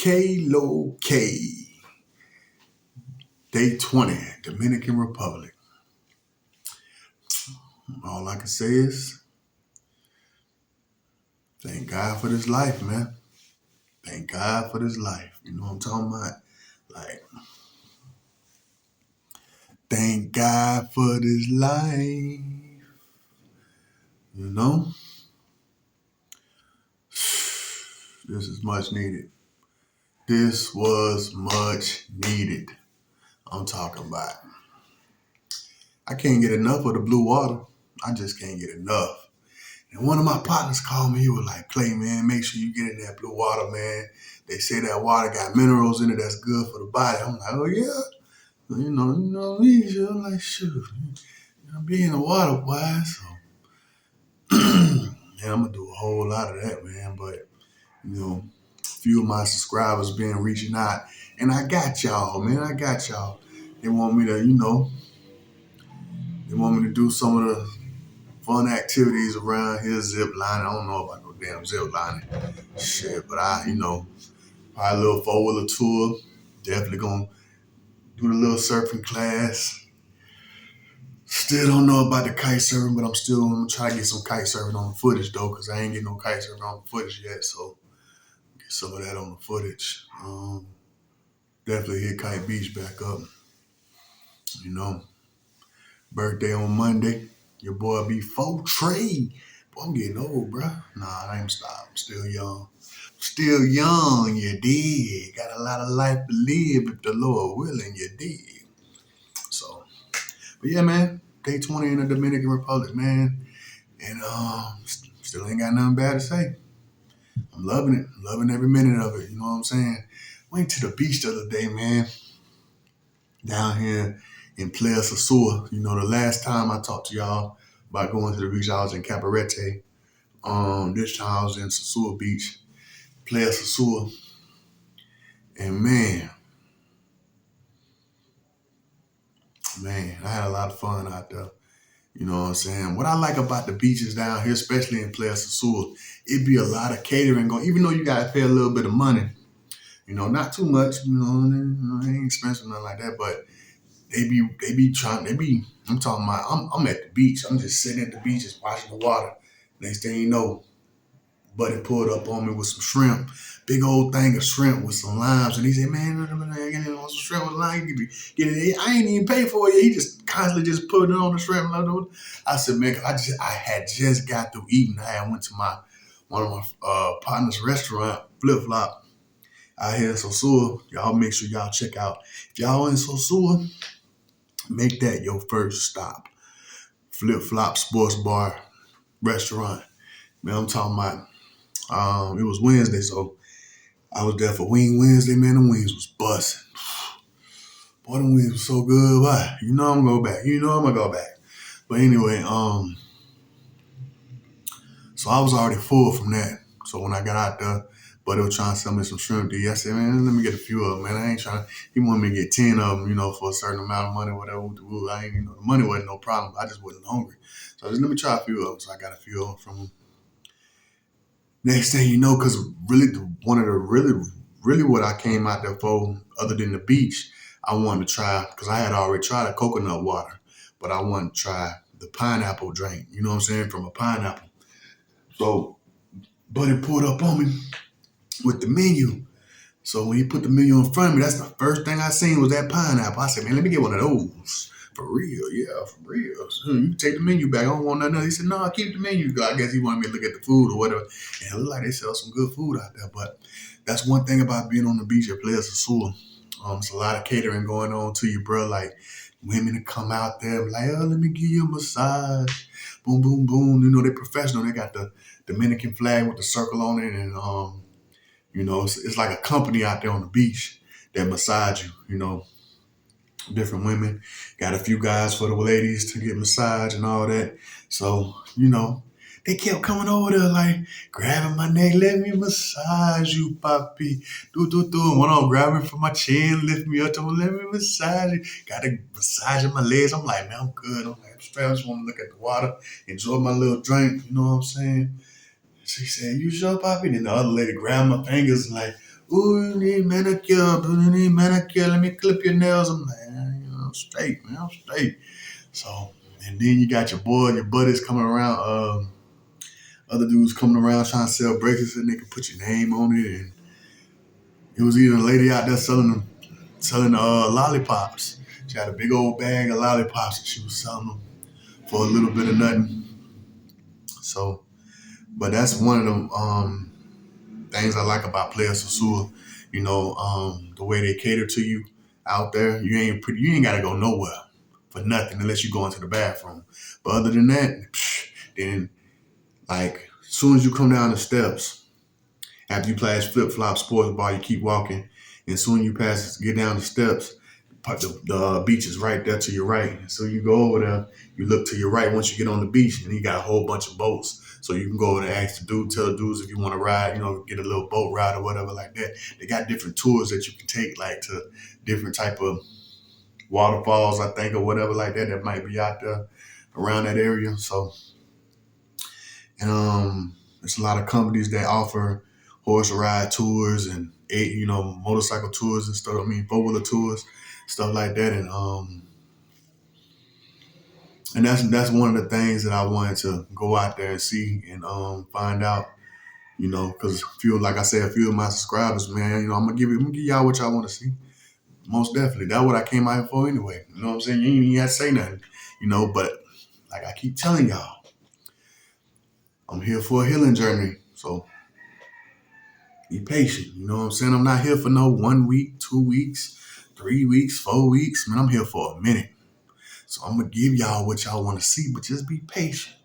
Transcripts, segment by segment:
K-Lo K. Day 20, Dominican Republic. All I can say is, thank God for this life, man. Thank God for this life. You know what I'm talking about? Like, thank God for this life. You know? This is much needed. This was much needed. I'm talking about. I can't get enough of the blue water. I just can't get enough. And one of my partners called me. He was like, Clay, man, make sure you get in that blue water, man. They say that water got minerals in it that's good for the body. I'm like, oh, yeah? You know me. So I'm like, shoot. I'm being in the water, boy. So, yeah, I'm going to do a whole lot of that, man. But, a few of my subscribers been reaching out. And I got y'all, man. I got y'all. They want me to, they want me to do some of the fun activities around here, zip lining. I don't know about no damn zip lining. Shit, but probably a little four-wheeler tour. Definitely gonna do the little surfing class. Still don't know about the kite surfing, but I'm still gonna try to get some kite surfing on the footage though, because I ain't getting no kite surfing on the footage yet. So get some of that on the footage. Definitely hit Kite Beach back up. Birthday on Monday. Your boy be 4 Trey. Boy, I'm getting old, bro. Nah, I ain't stop. I'm still young. Still young, you dig. Got a lot of life to live if the Lord willing, you dig. So, but yeah, man, day 20 in the Dominican Republic, man. And still ain't got nothing bad to say. I'm loving it. I'm loving every minute of it. You know what I'm saying? Went to the beach the other day, man. Down here in Playa Sosua. The last time I talked to y'all about going to the beach, I was in Cabarete. This time I was in Sosua Beach, Playa Sosua. And man, I had a lot of fun out there. You know what I'm saying? What I like about the beaches down here, especially in Playa Sosua, it be a lot of catering going, even though you gotta pay a little bit of money. Not too much, it ain't expensive, nothing like that, but I'm talking about, I'm at the beach. I'm just sitting at the beach, just watching the water. Next thing you know, buddy pulled up on me with some shrimp, big old thing of shrimp with some limes. And he said, man, I get some shrimp with lime. Get it. I ain't even pay for it. He just constantly just put it on the shrimp. I said, man, I had just got through eating. I went to one of my partner's restaurant, Flip Flop, out here in Sosua. Y'all make sure y'all check out. If y'all in Sosua, make that your first stop. Flip Flop Sports Bar Restaurant. Man, I'm talking about, it was Wednesday, so I was there for Wing Wednesday, man. The wings was busting. Boy, the wings was so good. Why? I'm gonna go back. I'm gonna go back. But anyway, so I was already full from that. So when I got out there, Buddy was trying to sell me some shrimp D. I said, man, let me get a few of them, man. I ain't trying. He wanted me to get 10 of them, for a certain amount of money, whatever. I ain't, the money wasn't no problem. I just wasn't hungry. So I just let me try a few of them. So I got a few of them from him. Next thing you know, because really what I came out there for, other than the beach, I wanted to try, because I had already tried the coconut water, but I wanted to try the pineapple drink, you know what I'm saying, from a pineapple. So, Buddy pulled up on me with the menu. So when he put the menu in front of me, that's the first thing I seen was that pineapple. I said, man, let me get one of those. For real, yeah, for real. So you can take the menu back. I don't want nothing else. He said, no, keep the menu. I guess he wanted me to look at the food or whatever. And it looked like they sell some good food out there. But that's one thing about being on the beach at Playa Sosua. There's a lot of catering going on to you, bro. Like women to come out there, like, oh, let me give you a massage. Boom, boom, boom. They're professional. They got the Dominican flag with the circle on it. And, it's like a company out there on the beach that massage you, different women. Got a few guys for the ladies to get massage and all that. So, they kept coming over there like grabbing my neck, let me massage you, papi. Do. One on grabbing from my chin, lift me up, let me massage you. Got to massaging my legs. I'm like, man, I'm good. I'm like, I'm straight. I just want to look at the water, enjoy my little drink. You know what I'm saying? She said, you sure, papi? And then the other lady grabbed my fingers and like, ooh, you need manicure, do you need manicure? Let me clip your nails. I'm like, I'm straight, man, I'm straight. So, and then you got your buddies coming around, other dudes coming around trying to sell bracelets and they can put your name on it. And it was even a lady out there selling lollipops. She had a big old bag of lollipops and she was selling them for a little bit of nothing. So, but that's one of them things I like about Player Sosua. The way they cater to you out there, you ain't gotta go nowhere for nothing unless you go into the bathroom. But other than that, then like as soon as you come down the steps, after you play flip flop sports bar, you keep walking, and soon you get down the steps. The beach is right there to your right. So you go over there, you look to your right once you get on the beach, and you got a whole bunch of boats. So you can go over there and ask the dude, tell the dudes if you want to ride, get a little boat ride or whatever like that. They got different tours that you can take, like to different type of waterfalls, I think, or whatever like that might be out there around that area. So, and there's a lot of companies that offer horse ride tours and motorcycle tours and stuff. I mean, 4-wheeler tours, stuff like that, and that's one of the things that I wanted to go out there and see and find out. Because like I said, a few of my subscribers, man, I'm gonna give y'all what y'all want to see. Most definitely, that's what I came out here for anyway. You know what I'm saying? You ain't even have to say nothing, but like I keep telling y'all, I'm here for a healing journey. So be patient. You know what I'm saying? I'm not here for no 1 week, 2 weeks, 3 weeks, 4 weeks. Man, I'm here for a minute. So I'm gonna give y'all what y'all want to see, but just be patient.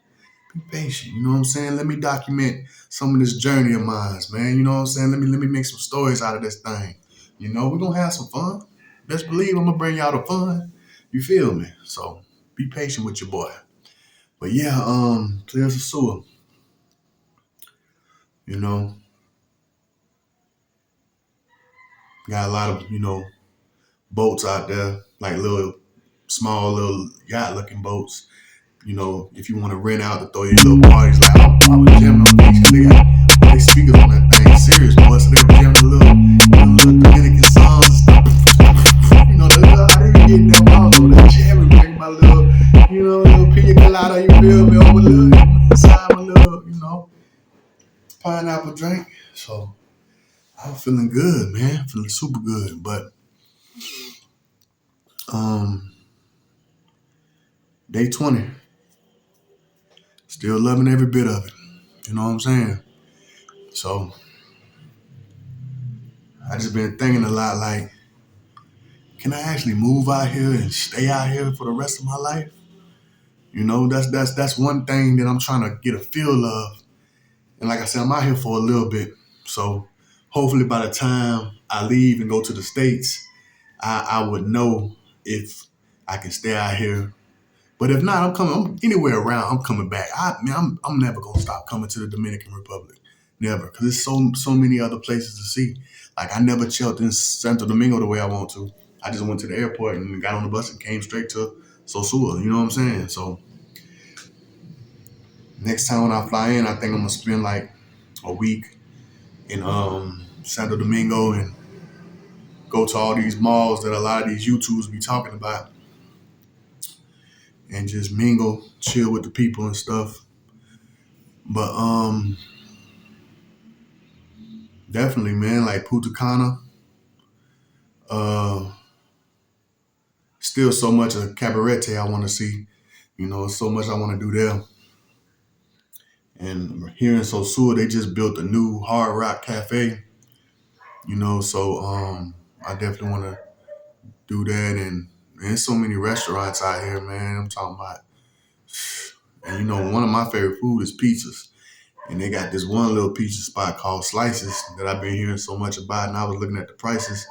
Be patient. You know what I'm saying? Let me document some of this journey of mine, man. You know what I'm saying? Let me make some stories out of this thing. We're gonna have some fun. Best believe I'm gonna bring y'all the fun. You feel me? So be patient with your boy. But yeah, Clears of Sewer. You know, got a lot of, boats out there, like small little yacht looking boats. If you want to rent out to throw your little parties, like I was jamming on these, they got they speakers on that thing, serious boy. So they were jamming little Dominican songs and stuff. How they be getting them out on that jamming, bring my little pina colada, you feel me, over inside my little, pineapple drink. So I'm feeling good, man, feeling super good. But um, day 20, still loving every bit of it. You know what I'm saying? So I just been thinking a lot, like, can I actually move out here and stay out here for the rest of my life? That's one thing that I'm trying to get a feel of. And like I said, I'm out here for a little bit. So hopefully by the time I leave and go to the States, I would know if I can stay out here. But if not, I'm anywhere around, I'm coming back. I'm never gonna stop coming to the Dominican Republic. Never. Because there's so many other places to see. Like I never chilled in Santo Domingo the way I want to. I just went to the airport and got on the bus and came straight to Sosua. You know what I'm saying? So next time when I fly in, I think I'm gonna spend like a week in Santo Domingo and go to all these malls that a lot of these YouTubers be talking about and just mingle, chill with the people and stuff. But definitely, man, like Punta Cana, uh, still so much of Cabarete I want to see. So much I want to do there. And here in Sosua, they just built a new Hard Rock Cafe. So I definitely want to do that. And there's so many restaurants out here, man. I'm talking about. And one of my favorite food is pizzas. And they got this one little pizza spot called Slices that I've been hearing so much about. And I was looking at the prices.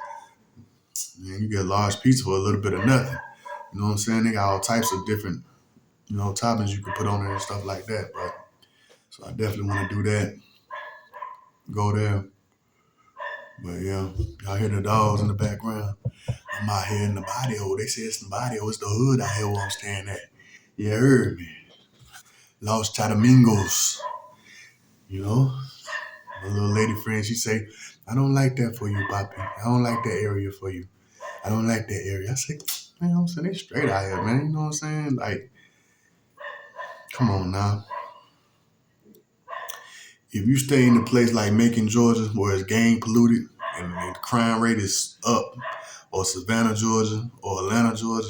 Man, you get a large pizza for a little bit of nothing. You know what I'm saying? They got all types of different, toppings you can put on there and stuff like that. But so I definitely want to do that. Go there. But yeah, y'all hear the dogs in the background. I'm out here in the barrio. They say it's the barrio. It's the hood out here where I'm staying at. You heard me. Los Chatamingos. You know? My little lady friend, she say, I don't like that for you, Poppy. I don't like that area for you. I don't like that area. I say, man, I'm saying they straight out here, man. You know what I'm saying? Like, come on now. If you stay in a place like Macon, Georgia, where it's gang polluted and the crime rate is up, or Savannah, Georgia, or Atlanta, Georgia,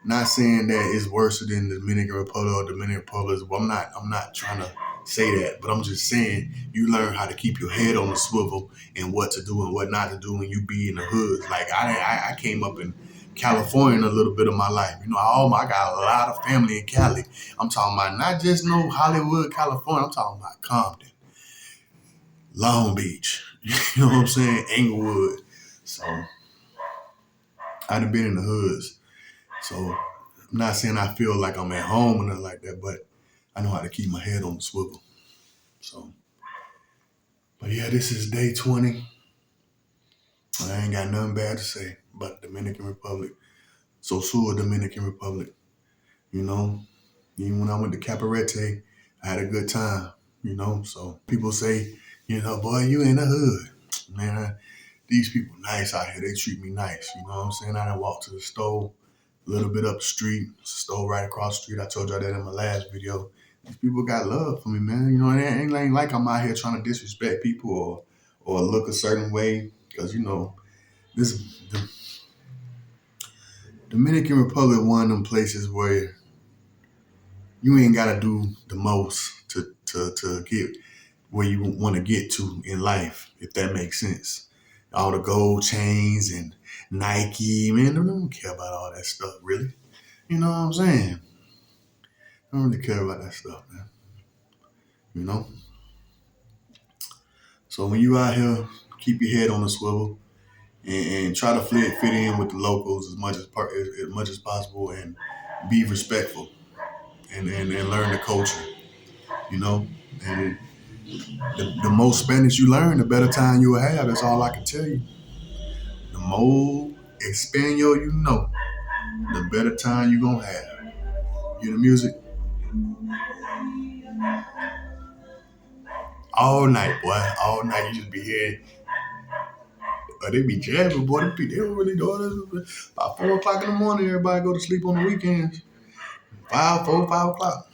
not saying that it's worse than the Dominican Republic or Dominican Republic. Well, I'm not trying to say that, but I'm just saying you learn how to keep your head on the swivel and what to do and what not to do when you be in the hoods. Like I came up in California a little bit of my life. You know, I got a lot of family in Cali. I'm talking about not just no Hollywood, California. I'm talking about Compton, Long Beach. You know what I'm saying? Inglewood. So I done been in the hoods. So I'm not saying I feel like I'm at home or nothing like that, but I know how to keep my head on the swivel. So, but yeah, this is day 20. I ain't got nothing bad to say about the Dominican Republic. Sosua, Dominican Republic. You know, even when I went to Caparete, I had a good time. You know, so people say, you know, boy, you in the hood. Man, these people nice out here. They treat me nice. You know what I'm saying? I done walked to the store a little bit up the street, store right across the street. I told y'all that in my last video. These people got love for me, man. You know, it ain't like I'm out here trying to disrespect people or look a certain way. Because, you know, the Dominican Republic one of them places where you ain't got to do the most to get where you want to get to in life, if that makes sense. All the gold chains and Nike, man, I don't care about all that stuff, really. You know what I'm saying? I don't really care about that stuff, man. You know? So when you out here, keep your head on the swivel and try to fit in with the locals as much as possible and be respectful and learn the culture, you know? And the more Spanish you learn, the better time you will have. That's all I can tell you. The more Espanol you know, the better time you gonna have. Hear the music all night, boy. All night you just be hearing. They be jamming, boy. They don't really do it. About 4 o'clock in the morning, everybody go to sleep on the weekends. 5 o'clock.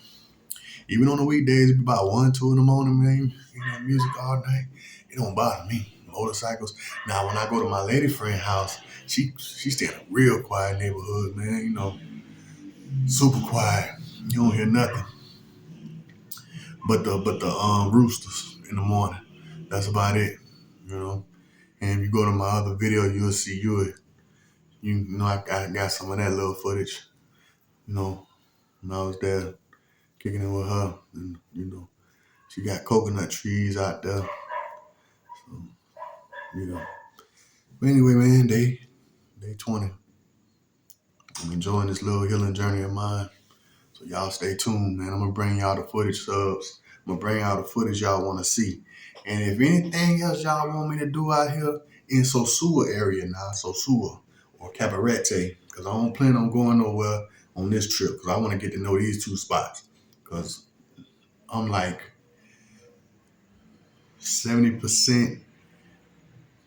Even on the weekdays, it be about 1, 2 in the morning, man. You know, music all night. It don't bother me. Motorcycles. Now, when I go to my lady friend house, she stay in a real quiet neighborhood, man. You know, super quiet. You don't hear nothing. But the roosters in the morning. That's about it. You know. And if you go to my other video, you'll see you know I got some of that little footage. You know, when I was there kicking it with her, and you know, she got coconut trees out there. So, you know. But anyway, man, day 20. I'm enjoying this little healing journey of mine. So y'all stay tuned, man. I'm gonna bring y'all the footage subs. I'm gonna bring y'all the footage y'all wanna see. And if anything else y'all want me to do out here in Sosua area now, Sosua or Cabarete, because I don't plan on going nowhere on this trip because I want to get to know these two spots. Because I'm like 70%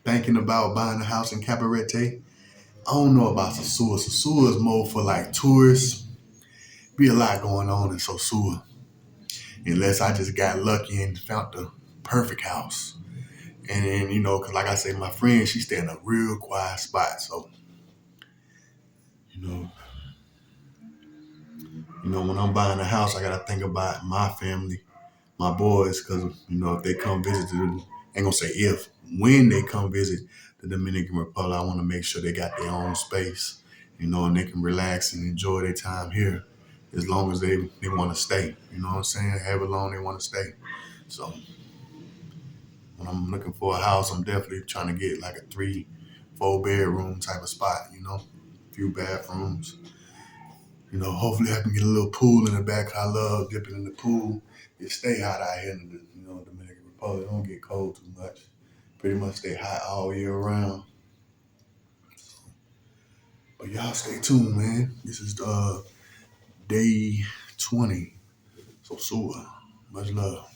thinking about buying a house in Cabarete. I don't know about Sosua. Sosua is more for like tourists. Be a lot going on in Sosua. Unless I just got lucky and found the perfect house. And then, you know, because like I say, my friend, she stay in a real quiet spot. So, you know, when I'm buying a house, I got to think about my family, my boys, because, you know, if they come visit, ain't going to say if, when they come visit the Dominican Republic, I want to make sure they got their own space, you know, and they can relax and enjoy their time here as long as they want to stay. You know what I'm saying? However long they want to stay. So when I'm looking for a house, I'm definitely trying to get like a 3-4 bedroom type of spot, you know, a few bathrooms. You know, hopefully I can get a little pool in the back. I love dipping in the pool. It stay hot out here in the Dominican Republic. It don't get cold too much. Pretty much stay hot all year round. But y'all stay tuned, man. This is day 20. So, much love.